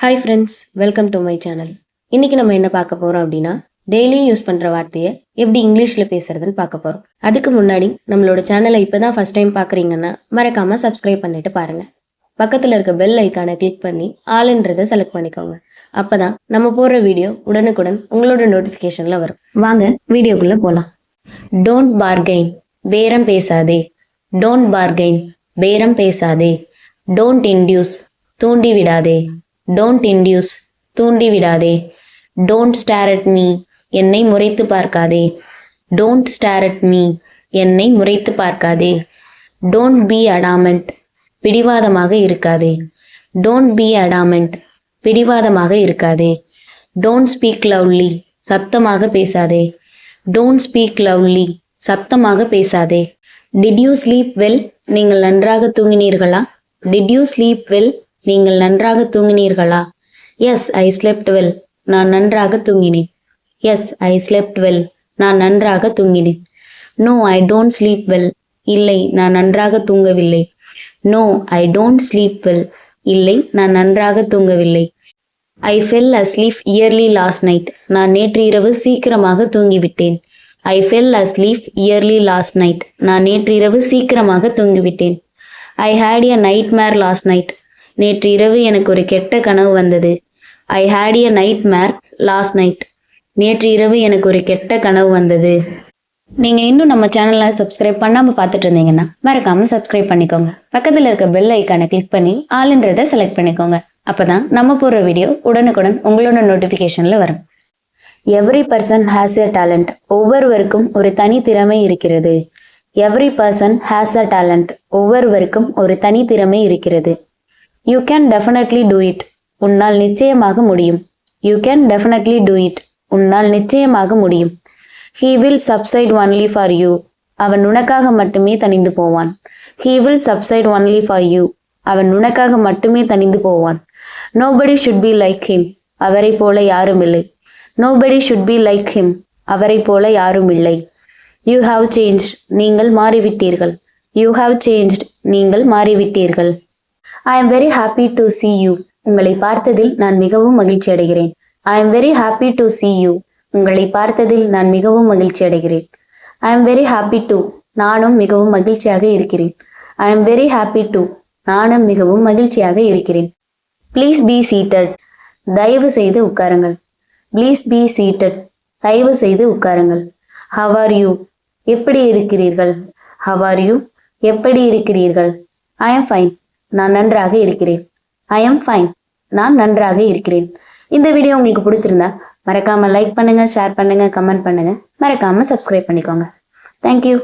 Hi friends, welcome to my channel. இன்னைக்கு நம்ம என்ன பார்க்க போகிறோம் அப்படின்னா, டெய்லியும் யூஸ் பண்ணுற வார்த்தையை எப்படி இங்கிலீஷில் பேசுறதுன்னு பார்க்க போகிறோம். அதுக்கு முன்னாடி நம்மளோட சேனலை இப்போ தான் ஃபஸ்ட் டைம் பார்க்குறீங்கன்னா மறக்காமல் சப்ஸ்கிரைப் பண்ணிட்டு பாருங்கள். பக்கத்தில் இருக்க பெல் ஐக்கானை கிளிக் பண்ணி ஆளுன்றதை செலக்ட் பண்ணிக்கோங்க. அப்போ தான் நம்ம போடுற வீடியோ உடனுக்குடன் உங்களோட நோட்டிஃபிகேஷனில் வரும். வாங்க வீடியோக்குள்ளே போகலாம். டோன்ட் பார்கெயின், பேரம் பேசாதே. டோன்ட் பார்கெயின், பேரம் பேசாதே. டோன்ட் இன்டியூஸ், தூண்டி விடாதே. டோன்ட் இன்டியூஸ், தூண்டி விடாதே. டோன்ட் ஸ்டேர் அட் மீ, என்னை முறைத்து பார்க்காதே. டோன்ட் ஸ்டேர் அட் மீ, என்னை முறைத்து பார்க்காதே. டோன்ட் பி அடாமெண்ட், பிடிவாதமாக இருக்காதே. டோன்ட் பி அடாமெண்ட், பிடிவாதமாக இருக்காதே. டோன்ட் ஸ்பீக் லவ்லி, சத்தமாக பேசாதே. டோன்ட் ஸ்பீக் லவ்லி, சத்தமாக பேசாதே. டிட் யூ ஸ்லீப் வெல், நீங்கள் நன்றாக தூங்கினீர்களா? டிட் யூ ஸ்லீப் வெல், நீங்கள் நன்றாக தூங்கினீர்களா? எஸ், ஐ ஸ்லெப்ட் வெல், நான் நன்றாக தூங்கினேன். எஸ், ஐ ஸ்லெப்ட் வெல், நான் நன்றாக தூங்கினேன். No, I don't sleep well, இல்லை, நான் நன்றாக தூங்கவில்லை. No, I don't sleep well, இல்லை, நான் நன்றாக தூங்கவில்லை. I fell asleep early last night, நான் நேற்று இரவு சீக்கிரமாக தூங்கிவிட்டேன். I fell asleep early last night, நான் நேற்று இரவு சீக்கிரமாக தூங்கிவிட்டேன். I had a nightmare last night, நேற்று இரவு எனக்கு ஒரு கெட்ட கனவு வந்தது. I had a nightmare last night, நேற்று இரவு எனக்கு ஒரு கெட்ட கனவு வந்தது. நீங்கள் இன்னும் நம்ம சேனலை சப்ஸ்கிரைப் பண்ணாமல் பார்த்துட்டு இருந்தீங்கன்னா மறக்காமல் சப்ஸ்கிரைப் பண்ணிக்கோங்க. பக்கத்தில் இருக்க பெல் ஐக்கானை கிளிக் பண்ணி ஆளுன்றதை செலக்ட் பண்ணிக்கோங்க. அப்போ தான் நம்ம போடுற வீடியோ உடனுக்குடன் உங்களோட நோட்டிஃபிகேஷனில் வரும். Every person has a talent, ஒவ்வொருவருக்கும் ஒரு தனி திறமை இருக்கிறது. Every person has a talent, ஒவ்வொருவருக்கும் ஒரு தனி திறமை இருக்கிறது. You can definitely do it, உன்னால் நிச்சயமாக முடியும். You can definitely do it, உன்னால் நிச்சயமாக முடியும். He will substrate only for you, அவன் உனக்காக மட்டுமே தணிந்து போவான். He will substrate only for you, அவன் உனக்காக மட்டுமே தணிந்து போவான். Nobody should be like him, அவரை போல யாரும் இல்லை. Nobody should be like him, அவரை போல யாரும் இல்லை. யூ ஹாவ் சேஞ்ச்ட், நீங்கள் மாறிவிட்டீர்கள். யூ ஹாவ் சேஞ்ச்ட், நீங்கள் மாறிவிட்டீர்கள். I am very happy to see you, உங்களை பார்த்ததில் நான் மிகவும் மகிழ்ச்சி அடைகிறேன். I am very happy to see you, உங்களை பார்த்ததில் நான் மிகவும் மகிழ்ச்சி அடைகிறேன். I am very happy to, நானும் மிகவும் மகிழ்ச்சியாக இருக்கிறேன். I am very happy to, நானும் மிகவும் மகிழ்ச்சியாக இருக்கிறேன். Please be seated, தயவு செய்து உட்காருங்கள். Please be seated, தயவு செய்து உட்காருங்கள். How are you, எப்படி இருக்கிறீர்கள்? How are you, எப்படி இருக்கிறீர்கள்? I am fine, நான் நன்றாக இருக்கிறேன். ஐ எம் ஃபைன், நான் நன்றாக இருக்கிறேன். இந்த வீடியோ உங்களுக்கு பிடிச்சிருந்தா மறக்காமல் லைக் பண்ணுங்கள், ஷேர் பண்ணுங்கள், கமெண்ட் பண்ணுங்கள். மறக்காமல் சப்ஸ்கிரைப் பண்ணிக்கோங்க. தேங்க்யூ.